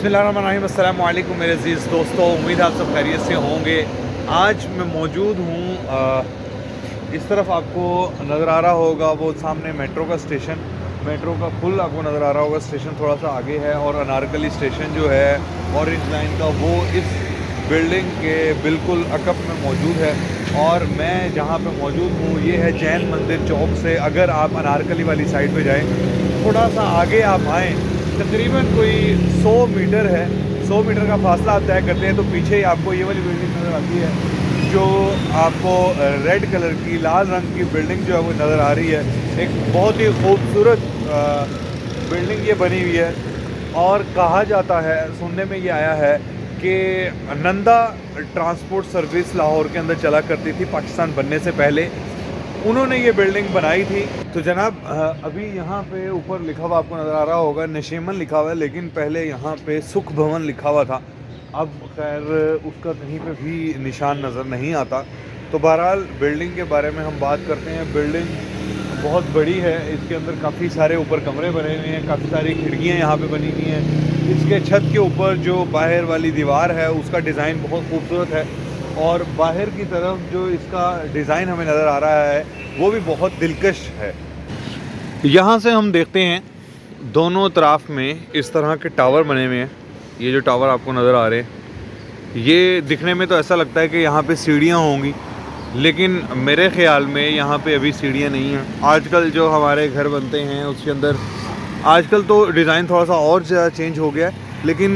बिस्मिल्लाहिर्रहमानिर्रहीम, अस्सलाम वालेकुम मेरे अज़ीज़ दोस्तों। उम्मीद आप सब खैरियत से होंगे। आज मैं मौजूद हूँ इस तरफ आपको नज़र आ रहा होगा वो सामने मेट्रो का स्टेशन, मेट्रो का पुल आपको नज़र आ रहा होगा। स्टेशन थोड़ा सा आगे है और अनारकली स्टेशन जो है ऑरेंज लाइन का वो इस बिल्डिंग के बिल्कुल अकब में मौजूद है। और मैं जहाँ पे मौजूद हूँ ये है जैन मंदिर चौक से। अगर आप अनारकली वाली साइड पे जाएं, थोड़ा सा आगे आप आएँ, तकरीबन कोई 100 मीटर है, 100 मीटर का फासला आप तय करते हैं तो पीछे ही आपको ये वाली बिल्डिंग नज़र आती है जो आपको रेड कलर की, लाल रंग की बिल्डिंग जो है वो नज़र आ रही है। एक बहुत ही खूबसूरत बिल्डिंग ये बनी हुई है। और कहा जाता है, सुनने में ये आया है कि नंदा ट्रांसपोर्ट सर्विस लाहौर के अंदर चला करती थी पाकिस्तान बनने से पहले, उन्होंने ये बिल्डिंग बनाई थी। तो जनाब अभी यहाँ पे ऊपर लिखा हुआ आपको नज़र आ रहा होगा नशीमन लिखा हुआ है, लेकिन पहले यहाँ पे सुख भवन लिखा हुआ था। अब खैर उसका कहीं पे भी निशान नज़र नहीं आता। तो बहरहाल बिल्डिंग के बारे में हम बात करते हैं। बिल्डिंग बहुत बड़ी है, इसके अंदर काफ़ी सारे ऊपर कमरे बने हुए हैं, काफ़ी सारी खिड़कियाँ यहाँ पे बनी हुई हैं। इसके छत के ऊपर जो बाहर वाली दीवार है उसका डिज़ाइन बहुत खूबसूरत है और बाहर की तरफ जो इसका डिज़ाइन हमें नज़र आ रहा है वो भी बहुत दिलकश है। यहाँ से हम देखते हैं दोनों तरफ में इस तरह के टावर बने हुए हैं। ये जो टावर आपको नज़र आ रहे हैं, ये दिखने में तो ऐसा लगता है कि यहाँ पे सीढ़ियाँ होंगी, लेकिन मेरे ख़्याल में यहाँ पे अभी सीढ़ियाँ नहीं हैं। आजकल जो हमारे घर बनते हैं उसके अंदर आजकल तो डिज़ाइन थोड़ा सा और ज़्यादा चेंज हो गया है, लेकिन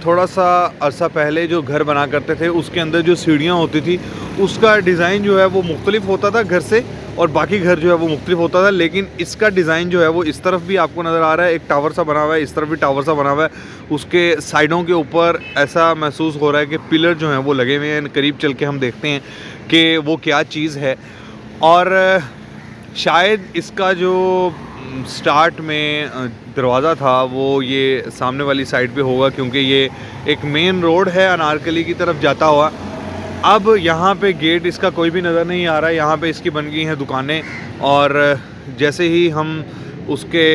थोड़ा सा अर्सा पहले जो घर बना करते थे उसके अंदर जो सीढ़ियाँ होती थी उसका डिज़ाइन जो है वो मुख्तलिफ होता था घर से, और बाकी घर जो है वो मुख्तलिफ होता था। लेकिन इसका डिज़ाइन जो है वो इस तरफ भी आपको नज़र आ रहा है, एक टावर सा बना हुआ है, इस तरफ भी टावर सा बना हुआ है। उसके साइडों के ऊपर ऐसा महसूस हो रहा है कि पिलर जो हैं वो लगे हुए हैं। करीब चल के हम देखते हैं कि वो क्या चीज़ है। और शायद इसका जो स्टार्ट में दरवाज़ा था वो ये सामने वाली साइड पे होगा, क्योंकि ये एक मेन रोड है अनारकली की तरफ जाता हुआ। अब यहाँ पे गेट इसका कोई भी नज़र नहीं आ रहा है। यहाँ पे इसकी बन गई हैं दुकानें, और जैसे ही हम उसके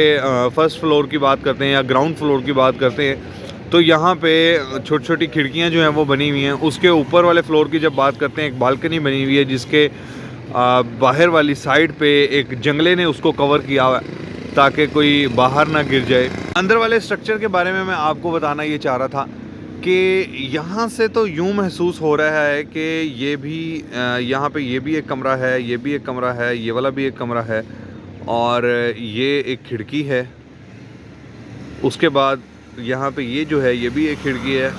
फर्स्ट फ्लोर की बात करते हैं या ग्राउंड फ्लोर की बात करते हैं तो यहाँ पे छोटी छोटी खिड़कियाँ जो हैं वो बनी हुई हैं। उसके ऊपर वाले फ्लोर की जब बात करते हैं, एक बालकनी बनी हुई है जिसके बाहर वाली साइड पे एक जंगले ने उसको कवर किया हुआ है ताकि कोई बाहर ना गिर जाए। अंदर वाले स्ट्रक्चर के बारे में मैं आपको बताना ये चाह रहा था कि यहाँ से तो यूँ महसूस हो रहा है कि ये भी यहाँ पे ये भी एक कमरा है, ये भी एक कमरा है, ये वाला भी एक कमरा है, और ये एक खिड़की है। उसके बाद यहाँ पे ये जो है ये भी एक खिड़की है,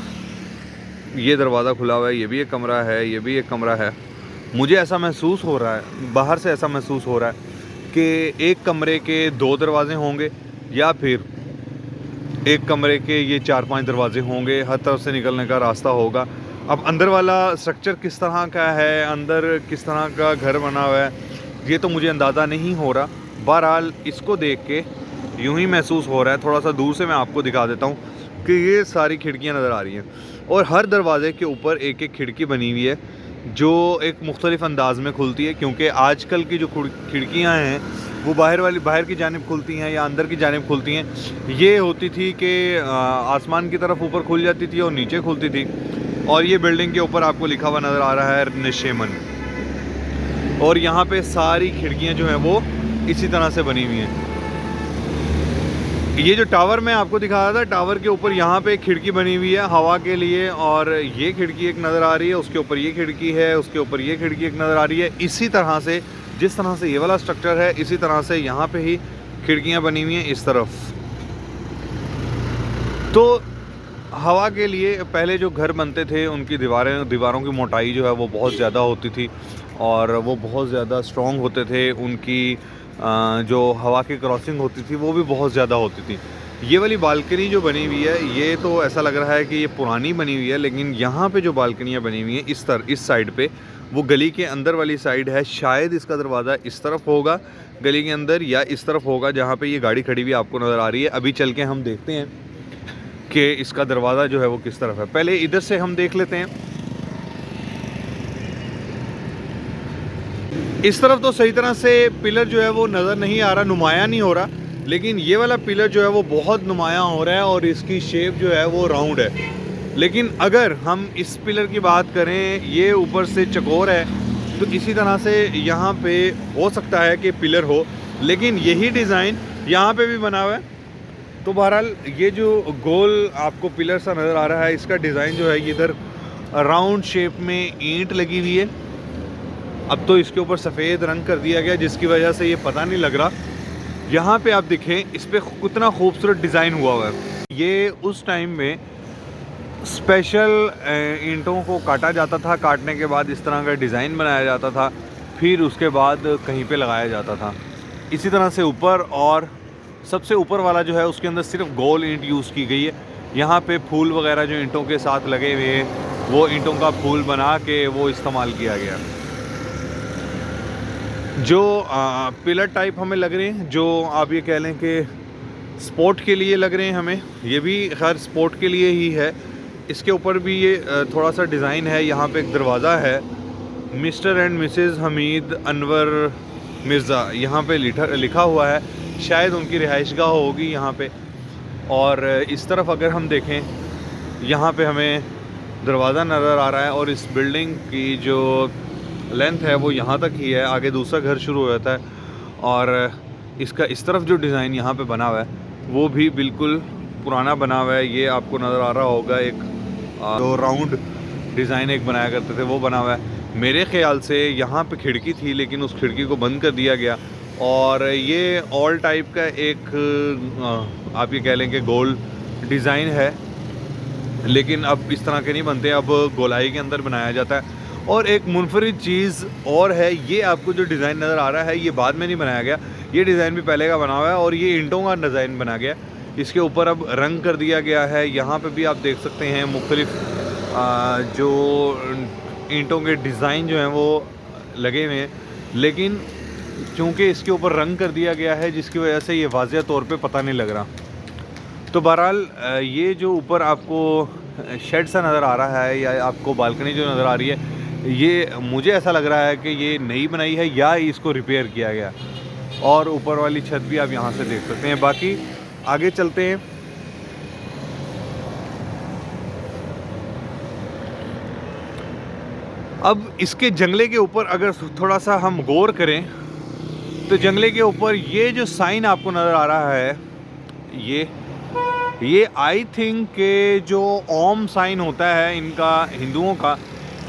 ये दरवाज़ा खुला हुआ है, ये भी एक कमरा है, ये भी एक कमरा है। मुझे ऐसा महसूस हो रहा है, बाहर से ऐसा महसूस हो रहा है कि एक कमरे के 2 दरवाजे होंगे या फिर एक कमरे के ये 4-5 दरवाजे होंगे, हर तरफ से निकलने का रास्ता होगा। अब अंदर वाला स्ट्रक्चर किस तरह का है, अंदर किस तरह का घर बना हुआ है, ये तो मुझे अंदाज़ा नहीं हो रहा। बहरहाल इसको देख के यूँ ही महसूस हो रहा है। थोड़ा सा दूर से मैं आपको दिखा देता हूँ कि ये सारी खिड़कियाँ नज़र आ रही हैं और हर दरवाज़े के ऊपर एक एक खिड़की बनी हुई है जो एक मुख्तलिफ़ अंदाज़ में खुलती है, क्योंकि आजकल की जो खिड़कियाँ हैं वो बाहर की जानिब खुलती हैं या अंदर की जानिब खुलती हैं। ये होती थी कि आसमान की तरफ ऊपर खुल जाती थी और नीचे खुलती थी। और ये बिल्डिंग के ऊपर आपको लिखा हुआ नज़र आ रहा है नशीमन, और यहाँ पे सारी खिड़कियाँ जो हैं वो इसी तरह से बनी हुई हैं। ये जो टावर मैं आपको दिखा रहा था, टावर के ऊपर यहाँ पे एक खिड़की बनी हुई है हवा के लिए, और ये खिड़की एक नज़र आ रही है, उसके ऊपर ये खिड़की है, उसके ऊपर ये खिड़की एक नज़र आ रही है। इसी तरह से जिस तरह से ये वाला स्ट्रक्चर है, इसी तरह से यहाँ पे ही खिड़कियाँ बनी हुई हैं इस तरफ। तो हवा के लिए पहले जो घर बनते थे उनकी दीवारों की मोटाई जो है वो बहुत ज़्यादा होती थी और वो बहुत ज़्यादा स्ट्रॉन्ग होते थे। उनकी जो हवा की क्रॉसिंग होती थी वो भी बहुत ज़्यादा होती थी। ये वाली बालकनी जो बनी हुई है ये तो ऐसा लग रहा है कि ये पुरानी बनी हुई है, लेकिन यहाँ पे जो बालकनियाँ बनी हुई हैं इस साइड पे, वो गली के अंदर वाली साइड है। शायद इसका दरवाज़ा इस तरफ होगा गली के अंदर, या इस तरफ होगा जहाँ पे ये गाड़ी खड़ी हुई आपको नज़र आ रही है। अभी चल के हम देखते हैं कि इसका दरवाज़ा जो है वो किस तरफ है। पहले इधर से हम देख लेते हैं। इस तरफ तो सही तरह से पिलर जो है वो नज़र नहीं आ रहा, नुमाया नहीं हो रहा, लेकिन ये वाला पिलर जो है वो बहुत नुमायाँ हो रहा है और इसकी शेप जो है वो राउंड है। लेकिन अगर हम इस पिलर की बात करें, ये ऊपर से चकोर है, तो इसी तरह से यहाँ पे हो सकता है कि पिलर हो, लेकिन यही डिज़ाइन यहाँ पे भी बना हुआ है। तो बहरहाल ये जो गोल आपको पिलर सा नज़र आ रहा है, इसका डिज़ाइन जो है इधर राउंड शेप में ईंट लगी हुई है। अब तो इसके ऊपर सफ़ेद रंग कर दिया गया, जिसकी वजह से ये पता नहीं लग रहा। यहाँ पे आप देखें इस पर कितना खूबसूरत डिज़ाइन हुआ हुआ है। ये उस टाइम में स्पेशल ईंटों को काटा जाता था, काटने के बाद इस तरह का डिज़ाइन बनाया जाता था, फिर उसके बाद कहीं पे लगाया जाता था। इसी तरह से ऊपर, और सबसे ऊपर वाला जो है उसके अंदर सिर्फ गोल ईंट यूज़ की गई है। यहाँ पे फूल वगैरह जो ईंटों के साथ लगे हुए हैं, वो ईंटों का फूल बना के वो इस्तेमाल किया गया। जो पिलर टाइप हमें लग रहे हैं, जो आप ये कह लें कि स्पोर्ट के लिए लग रहे हैं हमें, ये भी खैर स्पोर्ट के लिए ही है। इसके ऊपर भी ये थोड़ा सा डिज़ाइन है। यहाँ पे एक दरवाज़ा है, mister and Mrs Hamid Anwar Mirza यहाँ पे लिखा हुआ है, शायद उनकी रिहाइशगाह होगी यहाँ पे। और इस तरफ अगर हम देखें, यहाँ पे हमें दरवाज़ा नज़र आ रहा है और इस बिल्डिंग की जो लेंथ है वो यहाँ तक ही है, आगे दूसरा घर शुरू हो जाता है। और इसका इस तरफ जो डिज़ाइन यहाँ पे बना हुआ है वो भी बिल्कुल पुराना बना हुआ है। ये आपको नज़र आ रहा होगा, एक जो राउंड डिज़ाइन एक बनाया करते थे वो बना हुआ है। मेरे ख़्याल से यहाँ पे खिड़की थी, लेकिन उस खिड़की को बंद कर दिया गया। और ये ऑल टाइप का एक आप ये कह लें कि गोल डिज़ाइन है, लेकिन अब इस तरह के नहीं बनते, अब गोलाई के अंदर बनाया जाता है। और एक मुनफरिद चीज़ और है, ये आपको जो डिज़ाइन नज़र आ रहा है ये बाद में नहीं बनाया गया, ये डिज़ाइन भी पहले का बना हुआ है और ये ईंटों का डिज़ाइन बना गया। इसके ऊपर अब रंग कर दिया गया है। यहाँ पे भी आप देख सकते हैं मुख्तलिफ जो ईंटों के डिज़ाइन जो हैं वो लगे हुए हैं, लेकिन चूँकि इसके ऊपर रंग कर दिया गया है, जिसकी वजह से ये वाज़िया तौर पे पता नहीं लग रहा। तो बहरहाल ये जो ऊपर आपको शेड सा नज़र आ रहा है या आपको बालकनी जो नज़र आ रही है, ये मुझे ऐसा लग रहा है कि ये नई बनाई है या इसको रिपेयर किया गया। और ऊपर वाली छत भी आप यहाँ से देख सकते हैं। बाकी आगे चलते हैं। अब इसके जंगले के ऊपर अगर थोड़ा सा हम गौर करें, तो जंगले के ऊपर ये जो साइन आपको नज़र आ रहा है, ये आई थिंक के जो ओम साइन होता है इनका, हिंदुओं का,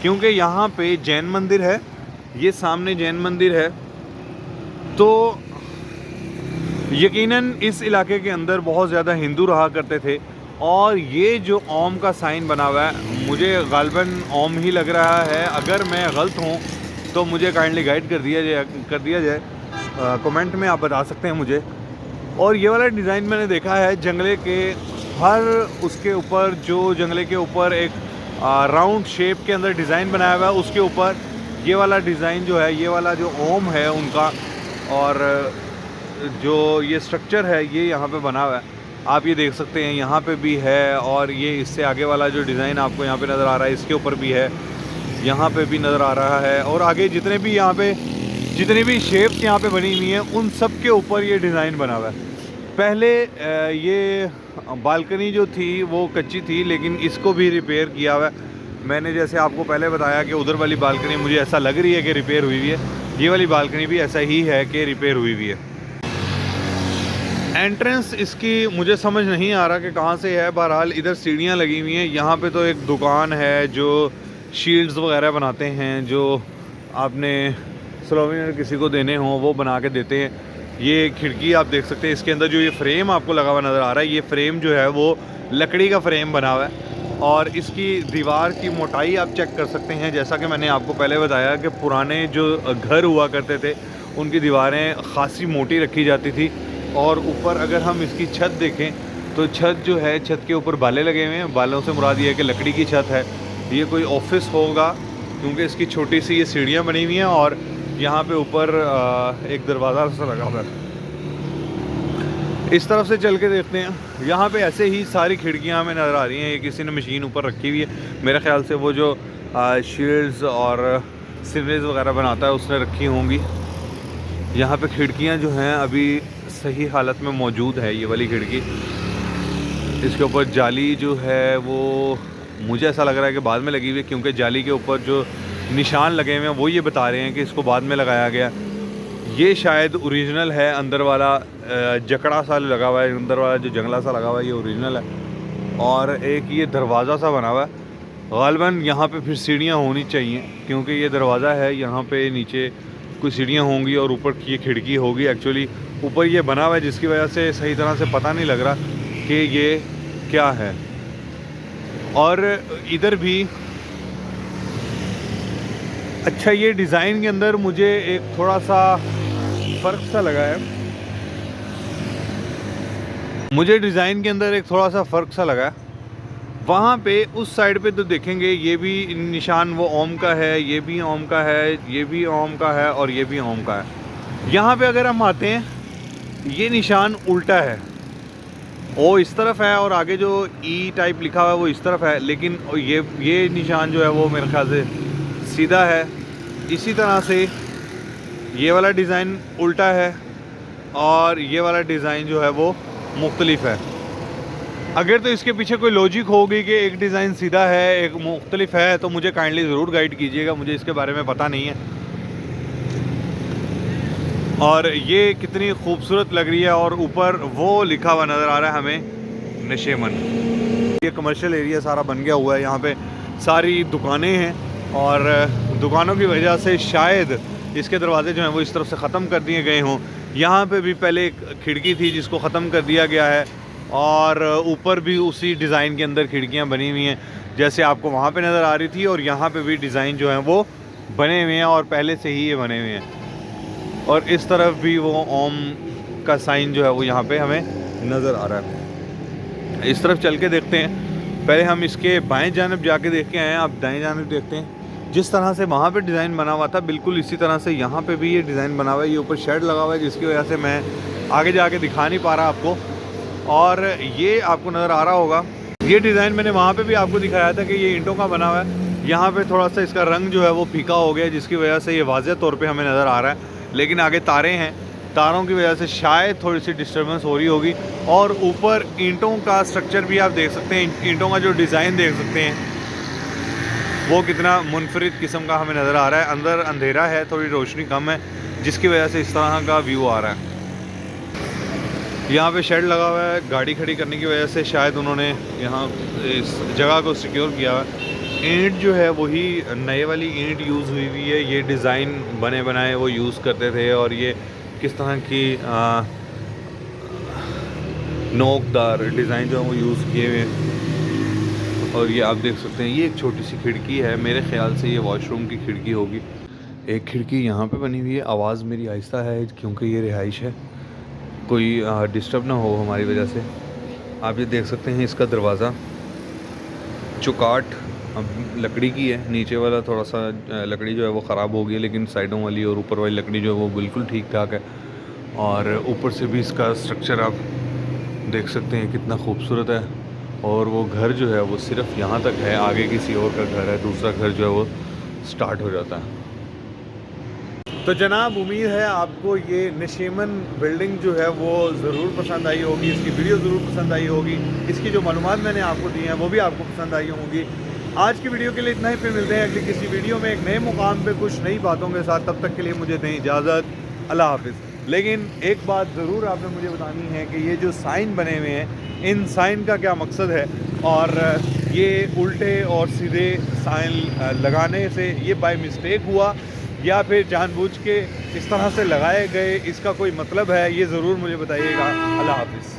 क्योंकि यहाँ पे जैन मंदिर है, ये सामने जैन मंदिर है। तो यकीनन इस इलाके के अंदर बहुत ज़्यादा हिंदू रहा करते थे, और ये जो ओम का साइन बना हुआ है, मुझे गालबन ओम ही लग रहा है। अगर मैं गलत हूँ तो मुझे काइंडली गाइड कर दिया जाए कमेंट में आप बता सकते हैं मुझे। और ये वाला डिज़ाइन मैंने देखा है जंगले के हर उसके ऊपर, जो जंगले के ऊपर एक राउंड शेप के अंदर डिज़ाइन बनाया हुआ है, उसके ऊपर ये वाला डिज़ाइन जो है, ये वाला जो ओम है उनका, और जो ये स्ट्रक्चर है ये यहाँ पे बना हुआ है, आप ये देख सकते हैं। यहाँ पे भी है, और ये इससे आगे वाला जो डिज़ाइन आपको यहाँ पे नज़र आ रहा है, इसके ऊपर भी है, यहाँ पे भी नज़र आ रहा है। और आगे जितने भी यहाँ पे जितनी भी शेप्स यहाँ पे बनी हुई हैं, उन सब के ऊपर ये डिज़ाइन बना हुआ है। पहले ये बालकनी जो थी वो कच्ची थी, लेकिन इसको भी रिपेयर किया हुआ है। मैंने जैसे आपको पहले बताया कि उधर वाली बालकनी मुझे ऐसा लग रही है कि रिपेयर हुई हुई है, ये वाली बालकनी भी ऐसा ही है कि रिपेयर हुई हुई है। एंट्रेंस इसकी मुझे समझ नहीं आ रहा कि कहाँ से है। बहरहाल इधर सीढ़ियाँ लगी हुई हैं। यहाँ पे तो एक दुकान है जो शील्ड्स वगैरह बनाते हैं, जो आपने स्लोवेनियर किसी को देने हों वो बना के देते हैं। ये खिड़की आप देख सकते हैं, इसके अंदर जो ये फ्रेम आपको लगा हुआ नज़र आ रहा है, ये फ्रेम जो है वो लकड़ी का फ्रेम बना हुआ है। और इसकी दीवार की मोटाई आप चेक कर सकते हैं। जैसा कि मैंने आपको पहले बताया कि पुराने जो घर हुआ करते थे उनकी दीवारें ख़ासी मोटी रखी जाती थी। और ऊपर अगर हम इसकी छत देखें तो छत जो है, छत के ऊपर बाले लगे हुए हैं। बालों से मुराद ये है कि लकड़ी की छत है। ये कोई ऑफिस होगा, क्योंकि इसकी छोटी सी ये सीढ़ियाँ बनी हुई हैं और यहाँ पे ऊपर एक दरवाज़ा सा लगा हुआ है। इस तरफ से चल के देखते हैं। यहाँ पे ऐसे ही सारी खिड़कियाँ हमें नज़र आ रही हैं। ये किसी ने मशीन ऊपर रखी हुई है, मेरे ख्याल से वो जो शील्ड्स और सीवरेज वगैरह बनाता है उसने रखी होंगी। यहाँ पे खिड़कियाँ जो हैं अभी सही हालत में मौजूद है ये वाली खिड़की। इसके ऊपर जाली जो है वो मुझे ऐसा लग रहा है कि बाद में लगी हुई है, क्योंकि जाली के ऊपर जो निशान लगे हुए हैं वो ये बता रहे हैं कि इसको बाद में लगाया गया। ये शायद ओरिजिनल है, अंदर वाला जकड़ा सा लगा हुआ है, अंदर वाला जो जंगला सा लगा हुआ है ये ओरिजिनल है। और एक ये दरवाज़ा सा बना हुआ है, ग़ालिबन यहाँ पे फिर सीढ़ियाँ होनी चाहिए, क्योंकि ये दरवाज़ा है, यहाँ पे नीचे कुछ सीढ़ियाँ होंगी और ऊपर की ये खिड़की होगी। एक्चुअली ऊपर ये बना हुआ है, जिसकी वजह से सही तरह से पता नहीं लग रहा कि ये क्या है। और इधर भी अच्छा, ये डिज़ाइन के अंदर मुझे एक थोड़ा सा फ़र्क सा लगा है, मुझे डिज़ाइन के अंदर एक थोड़ा सा फ़र्क सा लगा है। वहाँ पे उस साइड पे तो देखेंगे ये भी निशान वो ओम का है, ये भी ओम का है, ये भी ओम का है और ये भी ओम का है। यहाँ पे अगर हम आते हैं ये निशान उल्टा है, ओ इस तरफ है और आगे जो ई टाइप लिखा हुआ है वो इस तरफ है, लेकिन ये निशान जो है वो मेरे ख्याल से सीधा है। इसी तरह से ये वाला डिज़ाइन उल्टा है और ये वाला डिज़ाइन जो है वो मुख्तलिफ है। अगर तो इसके पीछे कोई लॉजिक होगी कि एक डिज़ाइन सीधा है एक मुख्तलिफ है, तो मुझे काइंडली ज़रूर गाइड कीजिएगा, मुझे इसके बारे में पता नहीं है। और ये कितनी खूबसूरत लग रही है और ऊपर वो लिखा हुआ नज़र आ रहा है हमें नशेमन। ये कमर्शियल एरिया सारा बन गया हुआ है, यहाँ पे सारी दुकानें हैं और दुकानों की वजह से शायद इसके दरवाजे जो हैं वो इस तरफ से ख़त्म कर दिए गए हों। यहाँ पे भी पहले एक खिड़की थी जिसको ख़त्म कर दिया गया है और ऊपर भी उसी डिज़ाइन के अंदर खिड़कियाँ बनी हुई हैं जैसे आपको वहाँ पे नज़र आ रही थी, और यहाँ पे भी डिज़ाइन जो हैं वो बने हुए हैं और पहले से ही ये बने हुए हैं। और इस तरफ भी वो ओम का साइन जो है वो यहाँ पे हमें नज़र आ रहा है। इस तरफ चल के देखते हैं, पहले हम इसके बाएं जानब जाके देख के आए हैं, आप दाएं जानब देखते हैं। जिस तरह से वहाँ पे डिज़ाइन बना हुआ था बिल्कुल इसी तरह से यहाँ पे भी ये डिज़ाइन बना हुआ है। ये ऊपर शेड लगा हुआ है जिसकी वजह से मैं आगे जाके दिखा नहीं पा रहा आपको, और ये आपको नज़र आ रहा होगा। ये डिज़ाइन मैंने वहाँ पे भी आपको दिखाया था कि ये ईंटों का बना हुआ है। यहाँ पे थोड़ा सा इसका रंग जो है वो फीका हो गया, जिसकी वजह से ये वाज़ेह तौर पे हमें नज़र आ रहा है, लेकिन आगे तारे हैं, तारों की वजह से शायद थोड़ी सी डिस्टर्बेंस हो रही होगी। और ऊपर ईंटों का स्ट्रक्चर भी आप देख सकते हैं, ईंटों का जो डिज़ाइन देख सकते हैं वो कितना मुनफरिद किस्म का हमें नज़र आ रहा है। अंदर अंधेरा है, थोड़ी रोशनी कम है, जिसकी वजह से इस तरह का व्यू आ रहा है। यहाँ पे शेड लगा हुआ है, गाड़ी खड़ी करने की वजह से शायद उन्होंने यहाँ इस जगह को सिक्योर किया है। ईंट जो है वही नए वाली ईंट यूज़ हुई हुई है, ये डिज़ाइन बने बनाए वो यूज़ करते थे, और ये किस तरह की नोकदार डिज़ाइन जो है वो यूज़ किए हुए हैं। और ये आप देख सकते हैं ये एक छोटी सी खिड़की है, मेरे ख़्याल से ये वॉशरूम की खिड़की होगी। एक खिड़की यहाँ पे बनी हुई है, आवाज़ मेरी आहिस्ता है क्योंकि ये रिहाइश है, कोई डिस्टर्ब ना हो हमारी वजह से। आप ये देख सकते हैं इसका दरवाज़ा चुकाट लकड़ी की है, नीचे वाला थोड़ा सा लकड़ी जो है वो ख़राब हो गई है, लेकिन साइडों वाली और ऊपर वाली लकड़ी जो है वो बिल्कुल ठीक ठाक है। और ऊपर से भी इसका स्ट्रक्चर आप देख सकते हैं कितना खूबसूरत है। और वो घर जो है वो सिर्फ यहाँ तक है, आगे किसी और का घर है, दूसरा घर जो है वो स्टार्ट हो जाता है। तो जनाब उम्मीद है आपको ये नशेमन बिल्डिंग जो है वो ज़रूर पसंद आई होगी, इसकी वीडियो ज़रूर पसंद आई होगी, इसकी जो मालूमात मैंने आपको दी हैं वो भी आपको पसंद आई होंगी। आज की वीडियो के लिए इतना ही, फिर मिलते हैं अगली किसी वीडियो में एक नए मुकाम पे कुछ नई बातों के साथ। तब तक के लिए मुझे दें इजाज़त, अल्लाह हाफिज़। लेकिन एक बात ज़रूर आपने मुझे बतानी है कि ये जो साइन बने हुए हैं इन साइन का क्या मकसद है, और ये उल्टे और सीधे साइन लगाने से ये बाय मिस्टेक हुआ या फिर जानबूझ के इस तरह से लगाए गए, इसका कोई मतलब है, ये ज़रूर मुझे बताइएगा। अल्लाह हाफिज़।